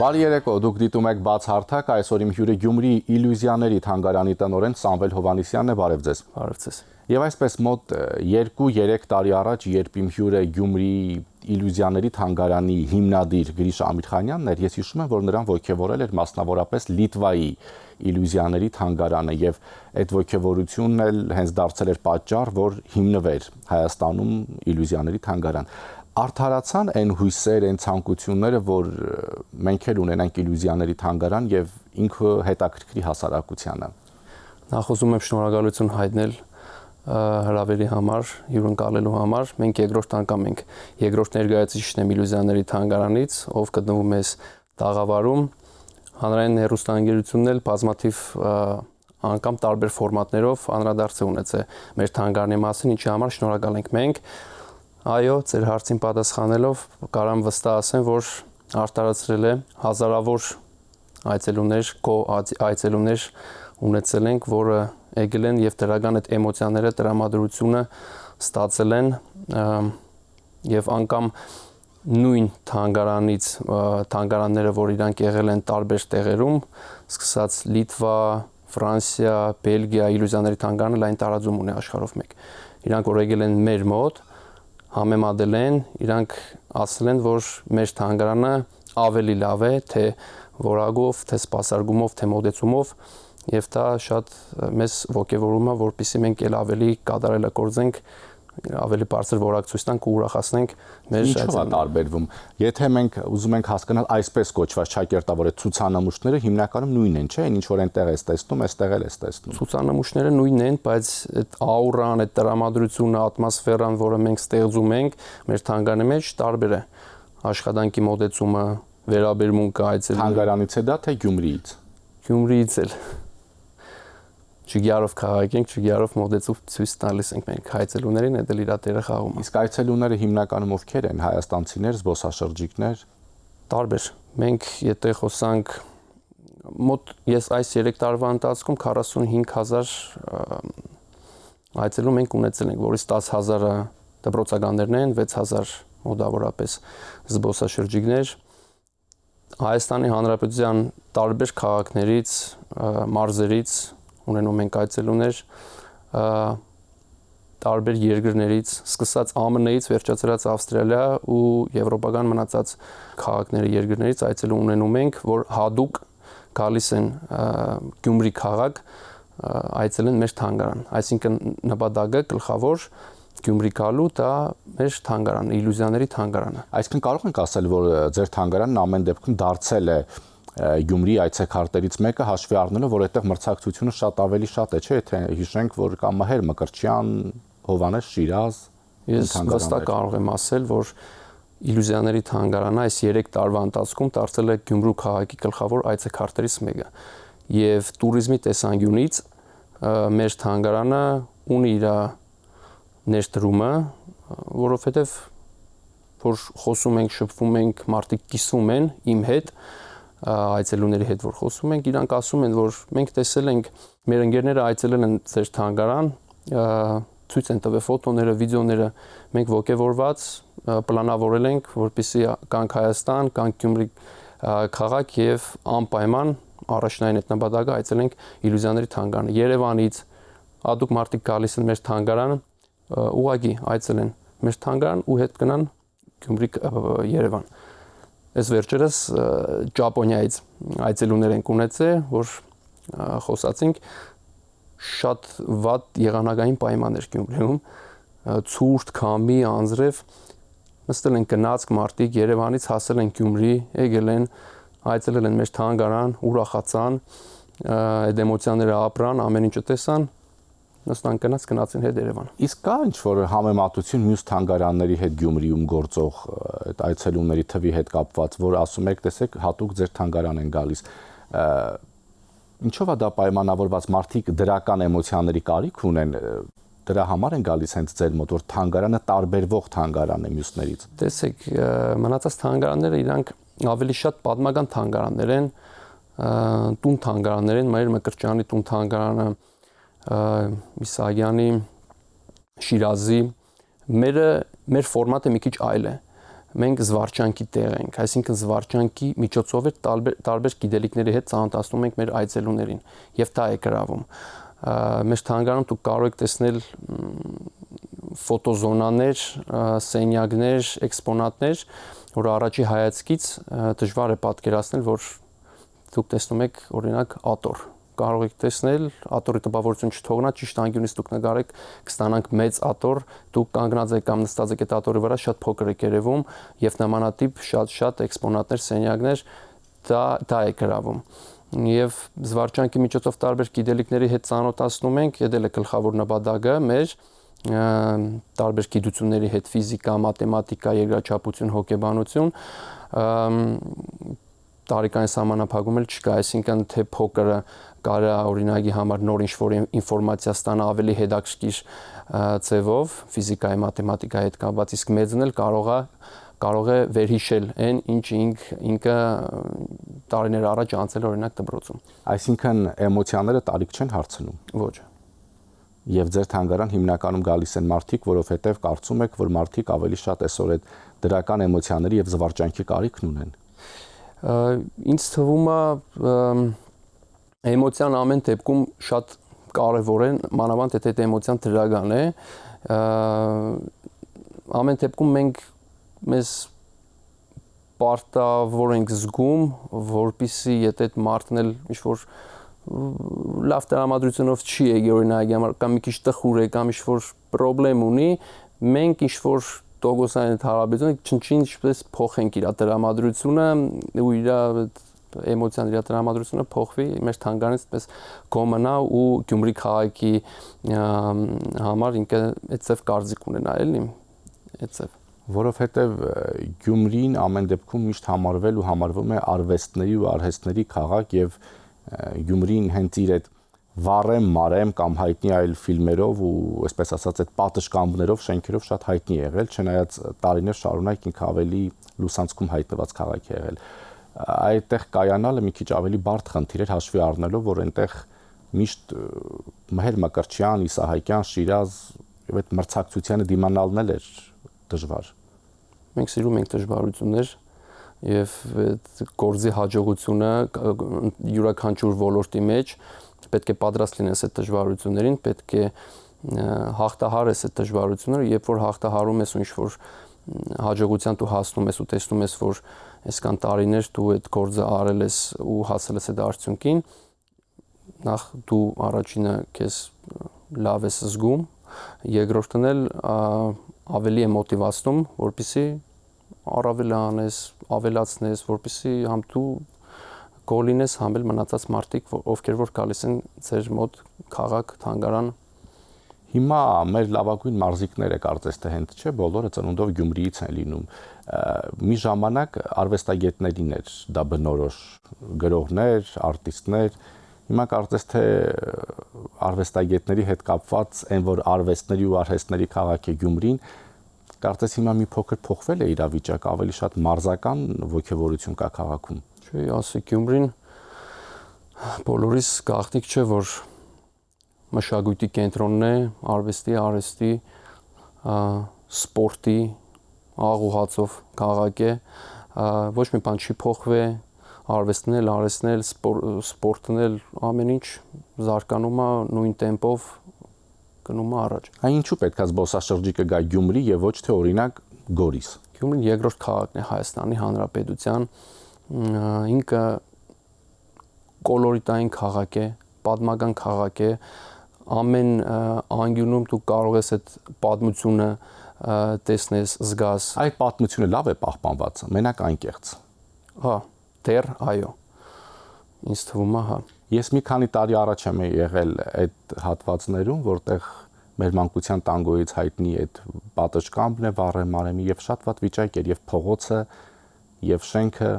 Բարի երեկո, դուք դիտում եք բաց հարթակ, այսօր իմ հյուրը Գյումրի իլյուզիաների թանգարանի տնօրեն Սամվել Հովհաննիսյանն է, բարև ձեզ։ Բարև ձեզ։ Եվ այսպես մոտ 2-3 տարի առաջ, երբ իմ հյուրը Գյումրի իլյուզիաների թանգարանի հիմնադիր Գրիշ Ամիրխանյանն էր, ես հիշում եմ, որ նրան ոգևորել էր մասնավորապես Լիտվայի իլյուզիաների թանգարանը եւ այդ ոգևորությունն էլ հենց դարձել էր պատճառ, որ հիմնվեր Հայաստանում իլյուզիաների թանգարան։ Արդարացան այն հույսեր, այն ցանկությունները, որ մենք էլ ունենանք իլյուզիաների թանգարան եւ ինքը հետաքրքրի հասարակությանը։ Նախ ուզում եմ շնորհակալություն հայտնել հրավերի համար, հյուրընկալելու համար։ Մենք երկրորդ անգամ ենք երկրորդ ներկայացուցիչն եմ իլյուզիաների թանգարանից, ով գտնվում է Տաղավարում։ Հանրային հեռուստաընկերությունն էլ բազմաթիվ անգամ տարբեր ֆորմատներով անդրադարձ է ունեցել մեր թանգարանի մասին, ինչի համար շնորհակալ ենք մենք։ Այո, ձեր հարցին պատասխանելով կարամ վստահ ասեմ, որ արտարացրել է հազարավոր այցելուներ ունեցել ենք, որը եկել են եւ դրական այդ էմոցիաները, տրամադրությունը ստացել են եւ անգամ նույն թանգարանները, որ իրանք եղել են տարբեր տեղերում, սկսած Լիտվա, Ֆրանսիա, Բելգիա, իլյուզիաների թանգարանը լայն տարածում ունի աշխարհով մեկ։ Իրանք որ եկել են մեր մոտ համեմատել են, իրանք ասել են, որ մեր թանգարանը ավելի լավ է, թե որակով, թե սպասարկումով, թե մոտեցումով, եւ դա շատ մեզ ոգևորում է, որպեսզի մենք էլ ավելի կատարելագործենք, ավելի բարձր որակ ցույց տանք ու ուրախացնենք մեր Ինչով է տարբերվում։ Եթե մենք ուզում ենք հասկանալ այսպես կոչված ճակերտավոր ցուցանմուշները հիմնականում նույնն են, չէ՞, ինչ որ այնտեղ ես տեսնում, այստեղ էլ ես տեսնում։ Ցուցանմուշները նույնն են, բայց այդ աուրան, այդ տրամադրությունը, ատմոսֆերան, որը մենք ստեղծում ենք մեր թանգարանի մեջ, տարբեր է։ Աշխատանքի մոտեցումը, վերաբերմունքը այցելու։ Թանգարանից է դա թե Գյումրիից։ Գյումրիից էլ։ Չգյարով քաղաք ենք, չգյարով մոտեցում ցույց տալիս ենք մենք այցելուներին, դա էլ իր դերը խաղում է։ Իսկ այցելուները հիմնականում ովքեր են, հայաստանցիներ, զբոսաշրջիկներ։ Տարբեր։ Մենք եթե խոսանք մոտ ես այս 3 տարվա ընթացքում 45000 այցելու մենք ունեցել ենք, որից 10000-ը դպրոցականներն են, 6000 մոտավորապես զբոսաշրջիկներ։ Հայաստանի Հանրապետության տարբեր քաղաքներից, մարզերից ունենում ենք այցելուներ, տարբեր երկրներից, սկսած ԱՄՆ-ից վերջացրած Ավստրալիա ու եվրոպական մնացած քաղաքների երկրներից այցելու ունենում ենք, որ հատուկ գալիս են Գյումրի քաղաք, այցելեն մեր թանգարան։ Այսինքն նպատակը գլխավոր Գյումրի գալու դա մեր թանգարանն, իլյուզիաների թանգարանը։ Այսինքն կարող ենք ասել, որ ձեր թանգարանն ամեն դեպքում դարձել է Գյումրի այցեքարտերից մեկը հաշվի առնելով, որ այդտեղ մրցակցությունը շատ ավելի շատ է, չէ՞, թե հիշենք, որ կա Մհեր Մկրտչյան, Հովհաննես Շիրազ, ես վստահ կարող եմ ասել, որ իլյուզիաների թանգարանը այս 3 տարվա ընթացքում դարձել է Գյումրու քաղաքի գլխավոր այցեքարտերից մեկը։ Եվ туриզմի տեսանկյունից մեր թանգարանը ունի իր ներդրումը, որովհետև որ խոսում ենք, շփվում ենք, մարդիկ կիսվում են իմ հետ, այցելուների հետ որ խոսում ենք, իրանք ասում են, որ մենք տեսել ենք, մեր ընկերները այցելել են ձեր թանգարան, ցույց են տվել ֆոտոները, վիդեոները, մենք ոգևորված պլանավորել ենք, որպեսզի կանք Հայաստան, կանք Գյումրի քաղաք եւ անպայման առաջնային այդ նպատակը այցելենք իլյուզիաների թանգարանը։ Երևանից հատուկ մարդիկ գալիս են մեր թանգարան, ուղղակի այցելեն մեր թանգարան ու հետ գնան Գյումրի Երևան։ Այս վերջերս Ճապոնիայից այցելուներ ենք ունեցել, որ խոսացինք շատ վատ եղանակային պայմաններ Գյումրիում, ցուրտ, քամի, անձրև, նստել են գնացք մարդիկ Երևանից հասել են Գյումրի, եկել են, այցելել են մեր թանգարան, ուրախացան, այդ էմոցիաները ապրան, ամեն ինչը տեսան, նստան գնացին հետ Երևան։ Իսկ կա ինչ-որ համեմատություն մյուս թանգարանների հետ Գյումրիում գործող այդ այցելուների թվի հետ կապված, որ ասում եք, տեսեք, հատուկ ձեր թանգարան են գալիս։ Ինչով է դա պայմանավորված, մարդիկ դրական էմոցիաների կարիք ունեն, դրա համար են գալիս հենց ձեր մոտ, որ թանգարանը տարբերվող թանգարան է մյուսներից։ Տեսեք, մնացած թանգարանները իրանք ավելի շատ պատմական թանգարաններ են, տուն թանգարաններ են, Մհեր Մկրտչյանի տուն թանգարանը, Իսահակյանի, Շիրազի, մեր ֆորմատը մի քիչ այլ է։ մենք զվարճանքի տեղ ենք, այսինքն զվարճանքի միջոցով է տարբեր գիտելիքների հետ ծանոթացնում ենք մեր այցելուներին եւ դա է գրավում։ Մեր թանգարանում դուք կարող եք տեսնել ֆոտոզոնաներ, սենյակներ, էքսպոնատներ, որ առաջի հայացքից դժվար է պատկերացնել, որ դուք տեսնում եք օրինակ աթոռ։ Կարող եք տեսնել աթոռի տպավորություն չթողնա, ճիշտ անկյունից դուք նկարեք, կստանանք մեծ աթոռ, դուք կանգնած եք կամ նստած եք այդ աթոռի վրա, շատ փոքր եք երևում եւ նմանատիպ շատ էքսպոնատներ, սենյակներ, դա է գրավում։ Եվ զվարճանքի միջոցով տարբեր գիտելիքների հետ ծանոթացնում ենք, դա է գլխավոր նպատակը մեր տարբեր գիտությունների հետ՝ ֆիզիկա, մաթեմատիկա, երկրաչափություն, հոգեբանություն, տարիքային սահմանափակում էլ չկա, այսինքն թե փոքրը կարա օրինակի համար նոր ինչ-որ ինֆորմացիա ստանա ավելի հետաքրքիր ձևով, ֆիզիկայի, մաթեմատիկայի հետ կապված, իսկ մեծն էլ կարող է վերհիշել այն, ինչ ինքը տարիներ առաջ անցել օրինակ դպրոցում։ Այսինքն էմոցիաները տարիք չեն հարցնում։ Ոչ։ Եվ ձեր թանգարան հիմնականում գալիս են մարդիկ, որովհետև կարծում եք, որ մարդիկ ավելի շատ այսօր այդ դրական էմոցիաների եւ զվարճանքի կարիքն ունեն։ Ինձ թվում է էմոցիան ամեն դեպքում շատ կարևոր է, մանավանդ եթե այդ էմոցիան դրական է, ամեն դեպքում մենք մեզ պարտավոր ենք զգում, որպեսզի եթե այդ մարդն էլ ինչ-որ լավ տրամադրությունով չի եկել օրինակ համար կամ մի քիչ տխուր է կամ ինչ-որ խնդրեմ ունի, մենք ինչ-որ տոկոսային հարաբերությունը չնչին ինչպես փոխենք իր տրամադրությունը ու իր էմոցիան իր տրամադրությունը փոխվի մեր թանգարանից այդպես կոմնա ու Գյումրի քաղաքի համար ինքը այդպես կարծիք ունենա էլի այդպես որովհետև Գյումրին ամեն դեպքում միշտ համարվել ու համարվում է արվեստների ու արհեստների քաղաք եւ Գյումրին հենց իր այդ վառեմ, մարեմ կամ հայտնի այլ ֆիլմերով ու այսպես ասած այդ պատշգամբներով, շենքերով շատ հայտնի է եղել, չնայած տարիներ շարունակ ինքը ավելի լուսանցքում հայտնված քաղաք է եղել։ Այդտեղ կայանալը մի քիչ ավելի բարդ խնդիր էր հաշվի առնելով, որ այնտեղ միշտ Մհեր Մկրտչյան, Իսահակյան, Շիրազ եւ այդ մրցակցությանը դիմանալն էլ էր դժվար։ Մենք սիրում ենք դժվարություններ եւ այդ գործի հաջողությունը յուրաքանչյուր ոլորտի մեջ պետք է պատրաստ լինես այդ դժվարություններին, պետք է հաղթահարես այդ դժվարությունները, երբ որ հաղթահարում ես ու ինչ-որ հաջողության դու հասնում ես ու տեսնում ես, որ այսքան տարիներ դու այդ գործը արել ես ու հասել ես այդ արդյունքին, նախ դու առաջինը քեզ լավ ես զգում, երկրորդն էլ ավելի է մոտիվացնում, որպեսզի առավել անես, ավելացնես, որպեսզի համ դու գոլինես համել մնացած մարդիկ, ովքեր որ գալիս են ձեր մոտ քաղաք, թանգարան։ Հիմա մեր լավագույն մարզիկները կարծես թե հենց չէ, բոլորը ծնունդով Գյումրիից են լինում։ Մի ժամանակ արվեստագետներին էր դա բնորոշ, գրողներ, արտիստներ։ Հիմա կարծես թե արվեստագետների հետ կապված այն որ արվեստների ու արհեստների քաղաք է Գյումրին, կարծես հիմա մի փոքր փոխվել է իրավիճակը, ավելի շատ մարզական ոգևորություն կա քաղաքում։ Չէ, ասի Գյումրին բոլորիս գաղտնիք չէ, որ մշակույթի կենտրոնն է, արվեստի, արհեստի, սպորտի, աղուհացով քաղաք է, ոչ մի բան չի փոխվել, արվեստն էլ, արհեստն էլ, սպորտն էլ, ամեն ինչ զարգանում է նույն տեմպով գնում է առաջ։ Այն ինչու պետք է զբոսաշրջիկը գա Գյումրի եւ ոչ թե օրինակ Գորիս։ Գյումրին երկրորդ քաղաքն է Հայաստանի Հանրապետության, ինքը կոլորիտային քաղաք է, պատմական քաղաք է, ամեն անկյունում դու կարող ես այդ պատմությունը տեսնես, զգաս։ Այդ պատմությունը լավ է պահպանված, մենակ անկեղծ։ Հա, դեռ այո։ Ինձ թվում է, հա։ Ես մի քանի տարի առաջ եմ եղել այդ հատվածներում, որտեղ մեր մանկության տանգոյից հայտնի այդ պատշգամբն է, վառեմ մարեմի եւ շատ վատ վիճակ էր եւ փողոցը եւ շենքը։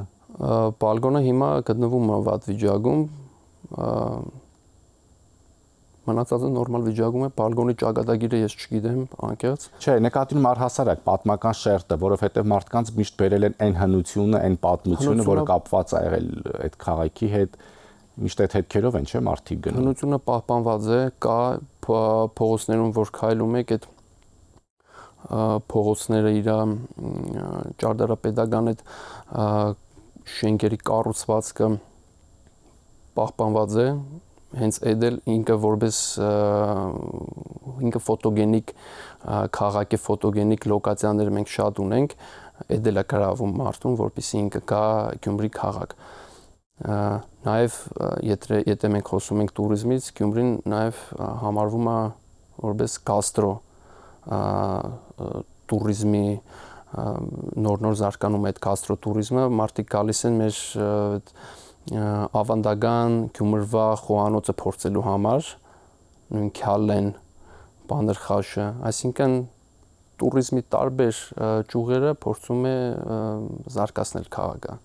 Բալկոնը հիմա գտնվում է վատ վիճակում, մնացածը նորմալ վիճակում է, բալկոնի ճակատագիրը ես չգիտեմ, անկեղծ։ Չէ, նկատինում առհասարակ պատմական շերտը, որովհետեւ մարդկանց միշտ բերել են այն հնությունը, այն պատմությունը, որը կապված է եղել այդ քաղաքի հետ, միշտ այդ հետքերով են, չէ՞, մարդիկ գնում։ Հնությունը պահպանված է, կա փողոցներում, որ քայլում եք, այդ փողոցները իր ճարտարապետական այդ շենքերի կառուցվածքը պահպանված է, հենց այդ էլ ինքը որպես ինքը ֆոտոգենիկ քաղաքի ֆոտոգենիկ լոկացիաներ մենք շատ ունենք, այդ էլ է գրավում մարդուն, որպեսզի ինքը գա Գյումրի քաղաք։ Նաև եթե մենք խոսում ենք туриզմից, Գյումրին նաև համարվում է որպես գաստրո туриզմի նոր զարգանում է այդ գաստրո туриզմը, մարդիկ գալիս են մեր ավանդական Գյումրվա խոհանոցը փորձելու համար, նույն քյալեն, բանրխաշը, այսինքն туриզմի տարբեր ճյուղերը փորձում է զարգացնել քաղաքը։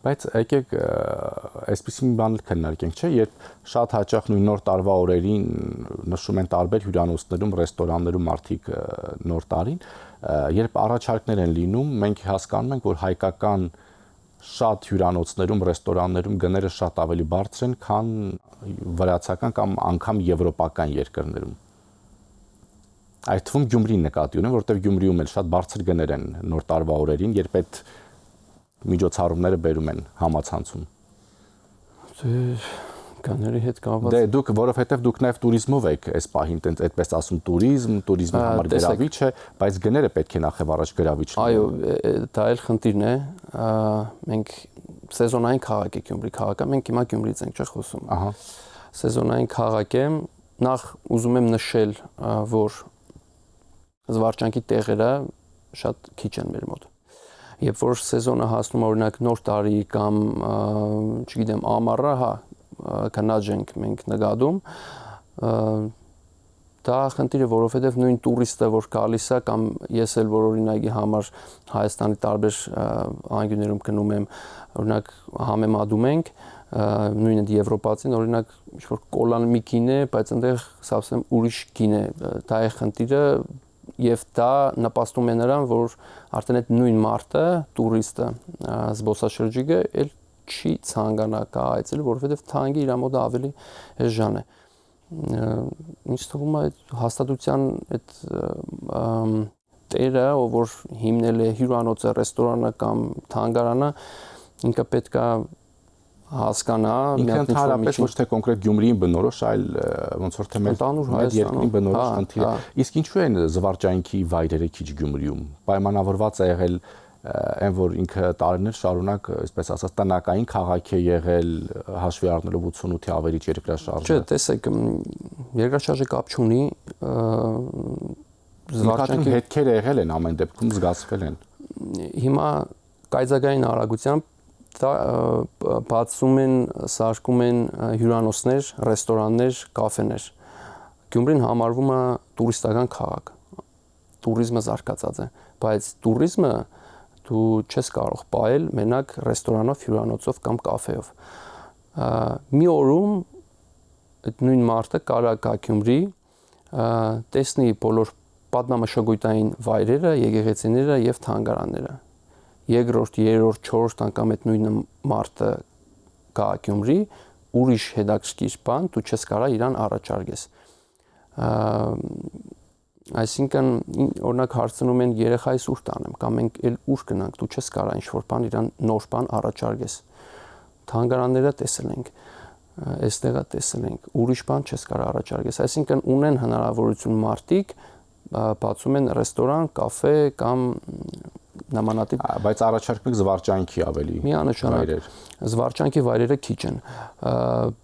Բայց եկեք այսպեսի մի բան քննարկենք, չէ՞, երբ շատ հաճախ նույն նոր տարվա օրերին նշում են տարբեր հյուրանոցներում, ռեստորաններում մարդիկ նոր տարին, երբ առաջարկներ են լինում, մենք հասկանում ենք, որ հայկական շատ հյուրանոցներում, ռեստորաններում գները շատ ավելի բարձր են, քան վրացական կամ անգամ եվրոպական երկրներում։ Այդ թվում Գյումրին նկատի ունեմ, որովհետև Գյումրիում էլ շատ բարձր գներ են նոր տարվա օրերին, երբ այդ միջոցառումները բերում են համացանցում։ Գաների հետ կապված։ Դե դուք, որովհետև դուք նաև туриզմով եք, այս պահին տենց այդպես ասում туриզմի համար գրավիչ է, բայց գները պետք է նախև առաջ գրավիչ լինեն։ Այո, դա էլ խնդիրն է։ Մենք սեզոնային քաղաք է Գյումրի քաղաքը, մենք հիմա Գյումրից ենք չէ խոսում։ Ահա։ Սեզոնային քաղաք է, նախ ուզում եմ նշել, որ զվարճանքի տեղերը շատ քիչ են մեր մոտ։ Երբ որ սեզոնը հասնում օրինակ նոր տարի կամ չգիտեմ ամառը, հա, քնած ենք մենք նկատում, դա խնդիրը, որովհետև նույն տուրիստը, որ գալիս է կամ ես էլ որ օրինակի համար Հայաստանի տարբեր անկյուններում գնում եմ, օրինակ համեմատում ենք, նույնը եվրոպացին, օրինակ ինչ-որ կոլան մի գին է, բայց այնտեղ սավսեմ ուրիշ գին է, դա է խնդիրը եւ դա նպաստում է նրան, որ արդեն այդ նույն մարդը, տուրիստը, զբոսաշրջիկը էլ չի ցանկանա կա այցել, որովհետեւ թանկի իր մոտ ավելի էժան է։ Ինչ թվում է այդ հաստատության այդ տերը, որ հիմնել է հյուրանոցը, ռեստորանը կամ թանգարանը, ինքը պետք է հասկանա, ինքը ընդհանրապես ոչ թե կոնկրետ Գյումրիին բնորոշ, այլ ոնց որ թե մեր երկրին բնորոշ խնդիր է։ Իսկ ինչու են զվարճանքի վայրերը քիչ Գյումրիում։ Պայմանավորված է եղել այն, որ ինքը տարիներ շարունակ, այսպես ասած, տնական քաղաք է եղել, հաշվի առնելով 88-ի ավերիչ երկրաշարժը։ Չէ, տեսեք, երկրաշարժը կապ չունի, զվարճանքի հետքերը եղել են ամեն դեպքում զգացվել են։ Հիմա կայծակային արագությամբ բացում են, սարքում են հյուրանոցներ, ռեստորաններ, կաֆեներ։ Գյումրին համարվում է տուրիստական քաղաք։ Տուրիզմը զարգացած է, բայց տուրիզմը դու չես կարող պահել մենակ ռեստորանով, հյուրանոցով կամ կաֆեով։ Մի օրում այդ նույն մարդը կարա գա Գյումրի, տեսնի բոլոր պատմամշակութային վայրերը, եկեղեցիները եւ թանգարանները։ Երկրորդ, երրորդ, չորրորդ անգամ այդ նույն մարդը գա Գյումրի, ուրիշ հետաքրքիր բան դու չես կարա իրան առաջարկես։ Այսինքն օրինակ հարցնում են երեխայիս ուր տանեմ կամ մենք էլ ուր գնանք, դու չես կարա ինչ-որ բան իրան նոր բան առաջարկես։ Թանգարանները տեսել ենք, այստեղը տեսել ենք, ուրիշ բան չես կարա առաջարկես։ Այսինքն ունեն հնարավորություն մարդիկ բացում են ռեստորան, կաֆե կամ նմանատիպ, բայց առաջարկում եք զվարճանքի ավելի վայրեր։ Զվարճանքի վայրերը քիչ են։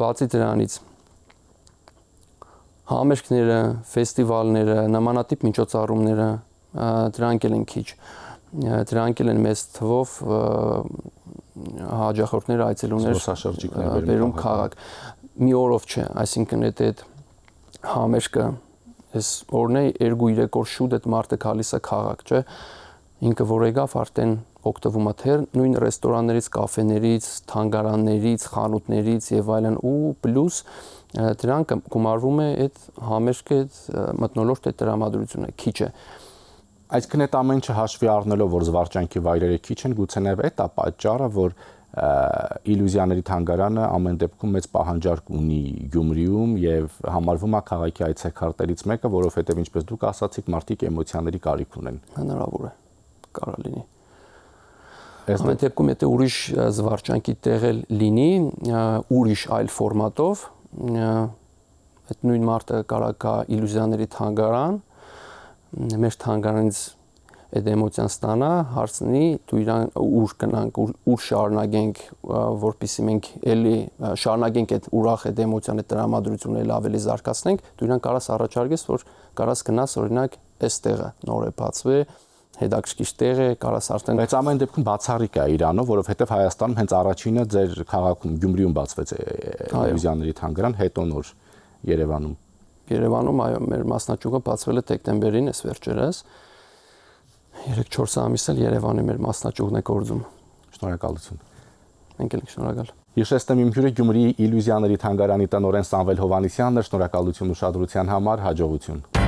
Բացի դրանից համերգները, ֆեստիվալները, նմանատիպ միջոցառումները դրանք էլ են քիչ։ Դրանք էլ են մեծ թվով հաճախորդներ այցելուներ բերում քաղաք։ Մի օրով չէ, այսինքն այդ համերգը այս օրն է 2-3 օր շուտ այդ մարդը գալիս է քաղաք, չէ՞։ Ինքը որ եկավ արդեն օգտվում է թե նույն ռեստորաններից, կաֆեներից, թանգարաններից, խանութներից եւ այլն ու պլյուս դրանք գումարվում է այդ համերգը, այդ մթնոլորտ այդ տրամադրությունը քիչ է։ Այսինքն այդ ամեն ինչը հաշվի առնելով, որ զվարճանքի վայրերը քիչ են, գուցե նաև այդ է պատճառը, որ իլյուզիաների թանգարանը ամեն դեպքում մեծ պահանջարկ ունի Գյումրիում եւ համարվում է քաղաքի այցեքարտերից մեկը, որովհետեւ ինչպես դուք ասացիք, մարդիկ էմոցիաների կարիք ունեն։ Հնարավոր է, կարող լինի։ Ամեն դեպքում եթե ուրիշ զվարճանքի տեղել լինի, ուրիշ այլ ֆորմատով, այդ նույն մարդը կարող է իլյուզիաների թանգարան, մեր թանգարանից այդ էմոցիան ստանա, հարցնի, դու իրան ուր գնանք, ուր շարունակենք, որպեսզի մենք էլի շարունակենք այդ ուրախ այդ էմոցիան, այդ տրամադրությունը էլ ավելի զարգացնենք, դու իրան կարաս առաջարկես, որ կարաս գնաս օրինակ այս տեղը նոր է բացվել, հետաքրքիր տեղ է, կարաս արդեն։ Բայց ամեն դեպքում բացառիկ է Իրանում, որովհետև Հայաստանում հենց առաջինը ձեր քաղաքում Գյումրիում բացվեց իլյուզիաների թանգարան, հետո նոր Երևանում։ Երևանում այո, մեր մասնաճյուղը բացվել է դեկտեմբերին, այս վերջերս։ 3-4 ամիս էլ Երևանի մեր մասնաճյուղն է գործում։ Շնորհակալություն։ Մենք էլ շնորհակալ։ Հիշեցնեմ իմ հյուրը Գյումրիի իլյուզիաների թանգարանի տնօրեն Սամվել Հովհաննիսյանն է, շնորհակալություն ուշադրության համար, հաջողություն։